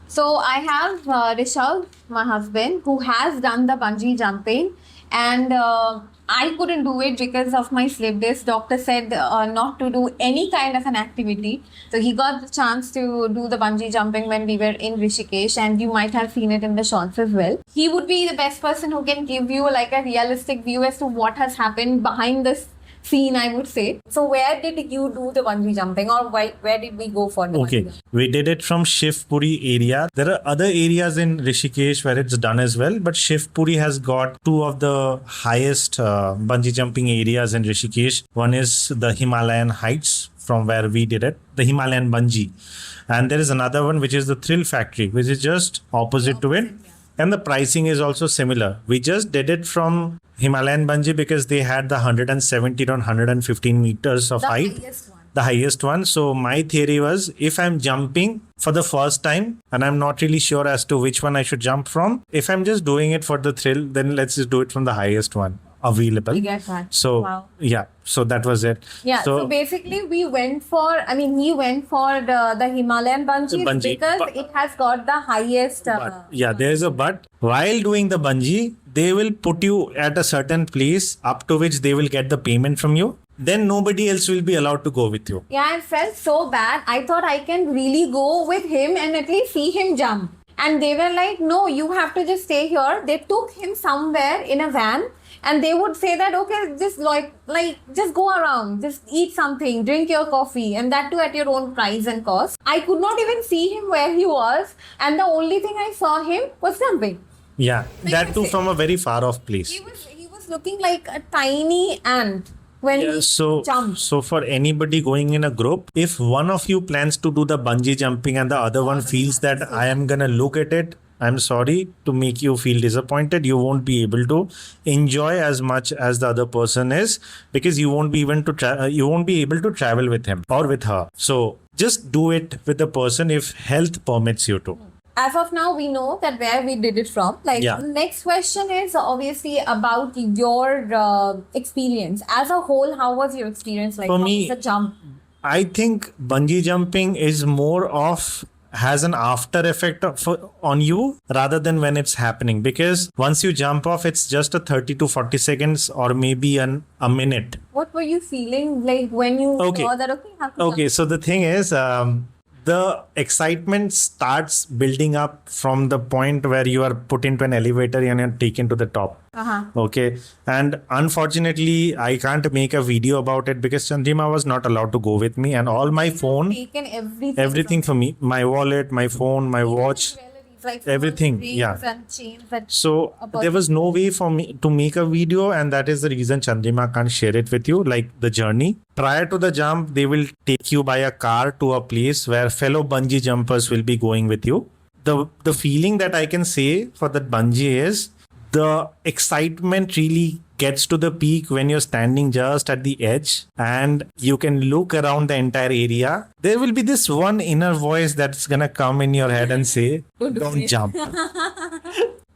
So I have Rishabh, my husband, who has done the bungee jumping, and I couldn't do it because of my slip disc. Doctor said not to do any kind of an activity. So he got the chance to do the bungee jumping when we were in Rishikesh, and you might have seen it in the shots as well. He would be the best person who can give you like a realistic view as to what has happened behind this scene, I would say. So where did you do the bungee jumping, or where did we go for the bungee jumping? We did it from Shivpuri area. There are other areas in Rishikesh where it's done as well, but Shivpuri has got two of the highest bungee jumping areas in Rishikesh. One is the Himalayan Heights, from where we did it, the Himalayan Bungee. And there is another one which is the Thrill Factory, which is just opposite to it. And the pricing is also similar. We just did it from Himalayan Bungee because they had the 117 or 115 meters of height. The highest one. So my theory was, if I'm jumping for the first time and I'm not really sure as to which one I should jump from, if I'm just doing it for the thrill, then let's just do it from the highest one available. You get that. So Wow. yeah, so that was it. Yeah, so basically he went for the Himalayan bungee, because it has got the highest. There's a but. While doing the bungee, they will put you at a certain place up to which they will get the payment from you. Then nobody else will be allowed to go with you. Yeah, I felt so bad. I thought I can really go with him and at least see him jump. And they were like, no, you have to just stay here. They took him somewhere in a van. And they would say that, okay, just just go around, just eat something, drink your coffee, and that too at your own price and cost. I could not even see him where he was, and the only thing I saw him was jumping. Yeah, that too from a very far off place. He was looking like a tiny ant when he jumped. So for anybody going in a group, if one of you plans to do the bungee jumping and the other one feels that I am gonna look at it, I'm sorry to make you feel disappointed. You won't be able to enjoy as much as the other person is, because you won't be able to travel with him or with her. So just do it with the person if health permits you to. As of now, we know that where we did it from. Next question is obviously about your experience as a whole. How was your experience like? For me, the jump? I think bungee jumping is more of has an after effect on you rather than when it's happening, because once you jump off, it's just a 30 to 40 seconds or maybe a minute. What were you feeling like when you saw that? Okay, so the thing is, the excitement starts building up from the point where you are put into an elevator and you're taken to the top. Okay. And unfortunately, I can't make a video about it because Chandrima was not allowed to go with me, and all my phone, taken everything for me, my wallet, my phone, my watch, everything. Yeah. So there was no way for me to make a video, and that is the reason Chandrima can't share it with you, like the journey. Prior to the jump, they will take you by a car to a place where fellow bungee jumpers will be going with you. The feeling that I can say for that bungee is, the excitement really gets to the peak when you're standing just at the edge and you can look around the entire area. There will be this one inner voice that's gonna come in your head and say, don't jump.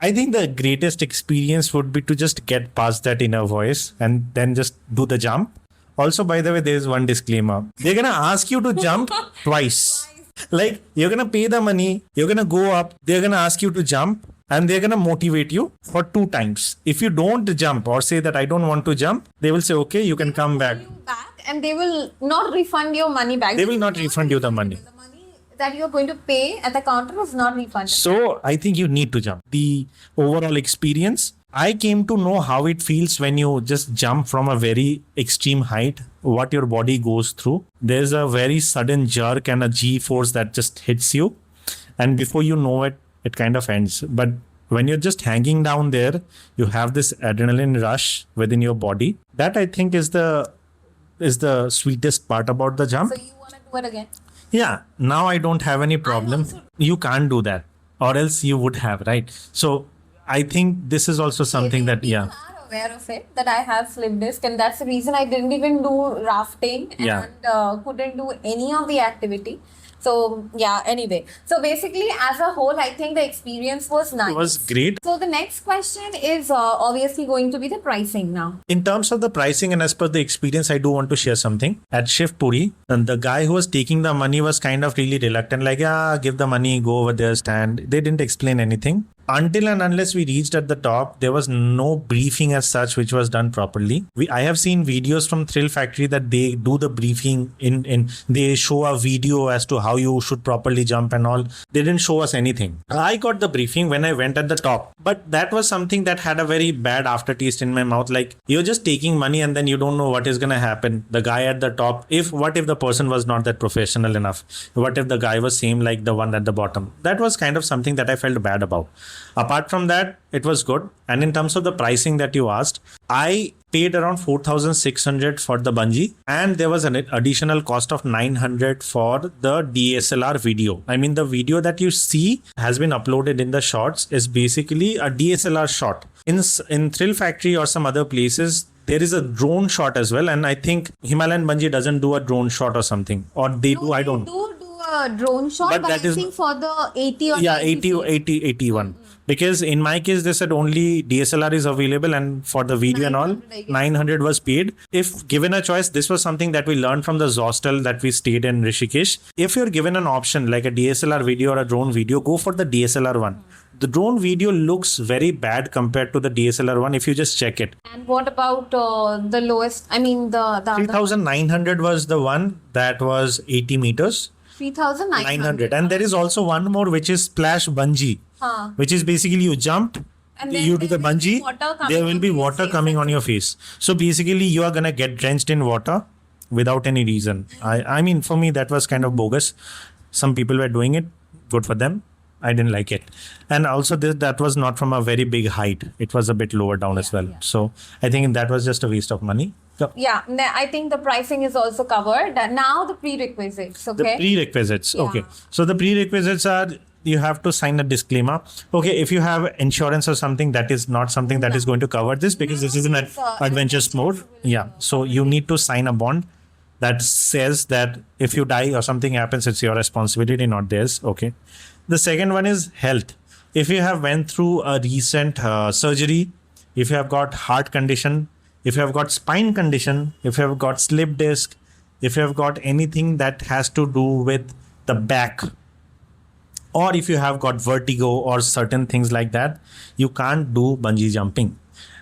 I think the greatest experience would be to just get past that inner voice and then just do the jump. Also, by the way, there's one disclaimer. They're gonna ask you to jump twice. Like, you're gonna pay the money, you're gonna go up, they're gonna ask you to jump, and they're going to motivate you for 2 times. If you don't jump or say that I don't want to jump, they will say, okay, you can come back. And they will not refund your money back. They will not refund you the money. The money that you're going to pay at the counter is not refunded. So I think you need to jump. The overall experience, I came to know how it feels when you just jump from a very extreme height, what your body goes through. There's a very sudden jerk and a G-force that just hits you. And before you know it, it kind of ends. But when you're just hanging down there, you have this adrenaline rush within your body. That I think is the sweetest part about the jump. So you want to do it again? Yeah. Now I don't have any problem. You can't do that, or else you would have, right? So I think this is also something that, yeah. People are aware of it, that I have slip disc, and that's the reason I didn't even do rafting and couldn't do any of the activity. So yeah, anyway. So basically, as a whole, I think the experience was nice. It was great. So the next question is obviously going to be the pricing now. In terms of the pricing and as per the experience, I do want to share something. At Shivpuri, and the guy who was taking the money was kind of really reluctant, like, yeah, give the money, go over there, stand. They didn't explain anything. Until and unless we reached at the top, there was no briefing as such which was done properly. I have seen videos from Thrill Factory that they do the briefing in they show a video as to how you should properly jump and all. They didn't show us anything. I got the briefing when I went at the top, but that was something that had a very bad aftertaste in my mouth. Like, you're just taking money and then you don't know what is gonna happen. The guy at the top, what if the person was not that professional enough? What if the guy was same like the one at the bottom? That was kind of something that I felt bad about. Apart from that, it was good. And in terms of the pricing that you asked, I paid around 4,600 for the bungee, and there was an additional cost of 900 for the DSLR video. I mean, the video that you see has been uploaded in the shorts is basically a DSLR shot. In Thrill Factory or some other places, there is a drone shot as well, and I think Himalayan Bungee doesn't do a drone shot or something, or they do. I don't. They do a drone shot, but that I is think for the 80 or 81. Because in my case, they said only DSLR is available, and for the video and all, 900 was paid. If given a choice, this was something that we learned from the hostel that we stayed in Rishikesh. If you're given an option like a DSLR video or a drone video, go for the DSLR one. The drone video looks very bad compared to the DSLR one if you just check it. And what about the lowest? I mean, the 3,900 was the one that was 80 meters. 3,900. And there is also one more which is splash bungee, which is basically you jump, And then you do the there will be bungee, water coming there will be on your water face coming and on your face. So basically you are going to get drenched in water without any reason. I mean, for me, that was kind of bogus. Some people were doing it. Good for them. I didn't like it. And also that was not from a very big height. It was a bit lower down as well. So I think that was just a waste of money. So, Yeah, I think the pricing is also covered. Now the prerequisites, okay? the prerequisites. Yeah. Okay. So the prerequisites are, you have to sign a disclaimer. Okay, if you have insurance or something, that is not something that is going to cover this, because this is an adventurous mode. Yeah. So you need to sign a bond that says that if you die or something happens, it's your responsibility, not theirs. Okay. The second one is health. If you have went through a recent surgery, if you have got heart condition, if you have got spine condition, if you have got slip disc, if you have got anything that has to do with the back, or if you have got vertigo or certain things like that, you can't do bungee jumping.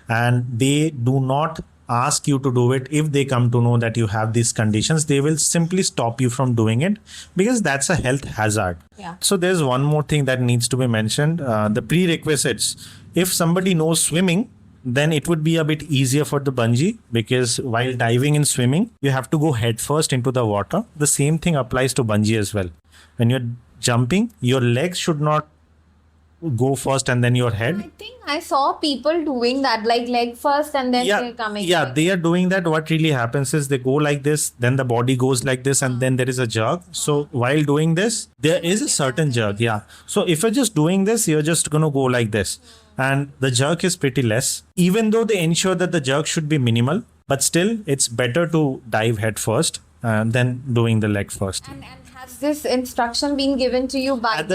And they do not ask you to do it. If they come to know that you have these conditions, they will simply stop you from doing it, because that's a health hazard. Yeah. So there's one more thing that needs to be mentioned. The prerequisites. If somebody knows swimming, then it would be a bit easier for the bungee, because while diving and swimming, you have to go head first into the water. The same thing applies to bungee as well. When you're jumping, your legs should not go first and then your head. I think I saw people doing that, like leg first and then they're coming. Yeah, they are doing that. What really happens is they go like this, then the body goes like this, and then there is a jerk. So while doing this, there is a certain jerk. Yeah. So if you're just doing this, you're just going to go like this. And the jerk is pretty less, even though they ensure that the jerk should be minimal, but still it's better to dive head first than doing the leg first. And has this instruction been given to you by At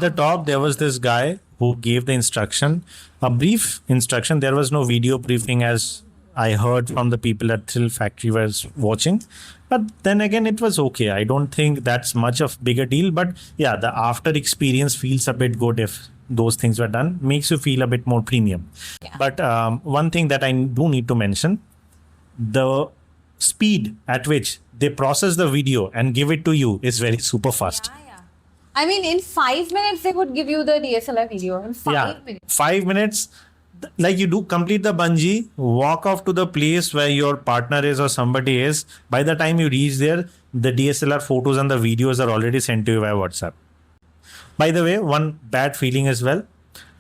the top, there was this guy who gave the instruction, a brief instruction. There was no video briefing, as I heard from the people at Thrill Factory was watching. But then again, it was okay. I don't think that's much of bigger deal. But yeah, the after experience feels a bit good if those things were done. Makes you feel a bit more premium. Yeah. But one thing that I do need to mention, the speed at which they process the video and give it to you is very super fast. Yeah. I mean, in 5 minutes, they would give you the DSLR video. In 5 minutes. 5 minutes, like you do complete the bungee, walk off to the place where your partner is or somebody is. By the time you reach there, the DSLR photos and the videos are already sent to you via WhatsApp. By the way, one bad feeling as well.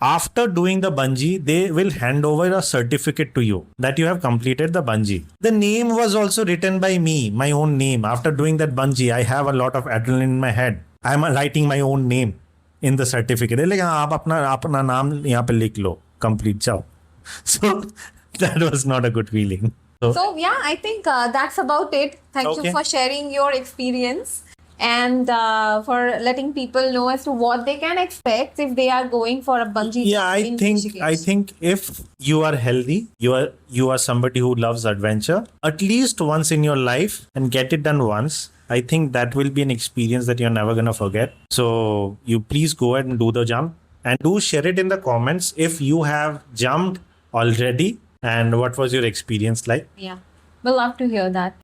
After doing the bungee, they will hand over a certificate to you that you have completed the bungee. The name was also written by me, my own name. After doing that bungee, I have a lot of adrenaline in my head. I am writing my own name in the certificate. Like, आप अपना नाम यहाँ पे लिख लो, complete जाओ. So that was not a good feeling. So yeah, I think that's about it. Thank you for sharing your experience. and for letting people know as to what they can expect if they are going for a bungee Yeah, jump in Rishikesh. I think if you are healthy, you are somebody who loves adventure, at least once in your life, and get it done once. I think that will be an experience that you're never gonna forget. So you please go ahead and do the jump, and do share it in the comments if you have jumped already and what was your experience like. Yeah, we'll love to hear that.